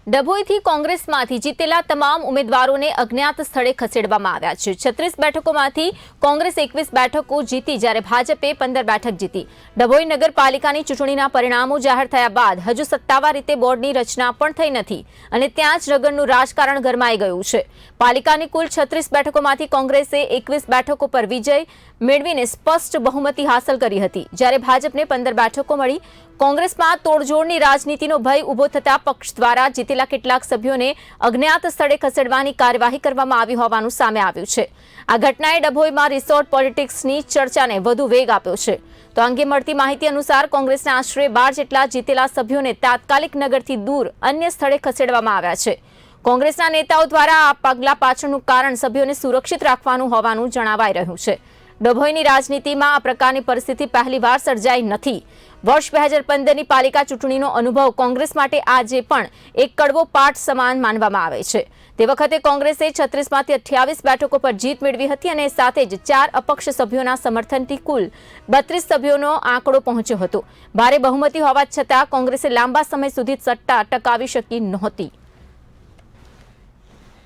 ડભોઈથી કોંગ્રેસમાંથી જીતેલા તમામ ઉમેદવારોને અજ્ઞાત સ્થળે ખસેડવામાં આવ્યા છે। 36 બેઠકોમાંથી કોંગ્રેસ 21 બેઠકો જીતી જ્યારે ભાજપે 15 બેઠક જીતી। ડભોઈ નગરપાલિકાની ચૂંટણીના પરિણામો જાહેર થયા બાદ હજુ સત્તાવાર રીતે બોર્ડની રચના પણ થઈ નથી અને ત્યાં જ રગડનું રાજકારણ ગરમાઈ ગયું છે। પાલિકાની કુલ 36 બેઠકોમાંથી કોંગ્રેસે 21 બેઠકો પર વિજય મેળવીને સ્પષ્ટ બહુમતી હાંસલ કરી હતી જ્યારે ભાજપને 15 બેઠકો મળી। કોંગ્રેસમાં તોડજોડની રાજનીતિનો ભય ઊભો થતા પક્ષ દ્વારા જીતેલા કેટલાક સભ્યોને અજ્ઞાત સ્થળે ખસેડવાની કાર્યવાહી કરવામાં આવી હોવાનું સામે આવ્યું છે। આ ઘટનાએ ડભોઈમાં રિસોર્ટ પોલિટિક્સની ચર્ચાને વધુ વેગ આપ્યો છે। તો અંગે મળતી માહિતી અનુસાર કોંગ્રેસના આશરે 12 જેટલા જીતેલા સભ્યોને તાત્કાલિક નગરથી દૂર અન્ય સ્થળે ખસેડવામાં આવ્યા છે। કોંગ્રેસના નેતાઓ દ્વારા આ પગલા પાછળનું કારણ સભ્યોને સુરક્ષિત રાખવાનું હોવાનું જણાવાઈ રહ્યું છે। ડભોઈની રાજનીતિમાં આ પ્રકારની પરિસ્થિતિ પહેલીવાર સર્જાઈ નથી। વર્ષ 2015ની પાલિકા ચૂંટણીનો અનુભવ કોંગ્રેસ માટે આજે પણ એક કડવો પાઠ સમાન માનવામાં આવે છે। તે વખતે કોંગ્રેસે 36માંથી 28 બેઠકો પર જીત મેળવી હતી અને સાથે જ 4 અપક્ષ સભ્યોના સમર્થનથી કુલ 32 સભ્યોનો આંકડો પહોંચ્યો હતો। ભારે બહુમતી હોવા છતાં કોંગ્રેસે લાંબા સમય સુધી સત્તા ટકાવી શકી નહોતી।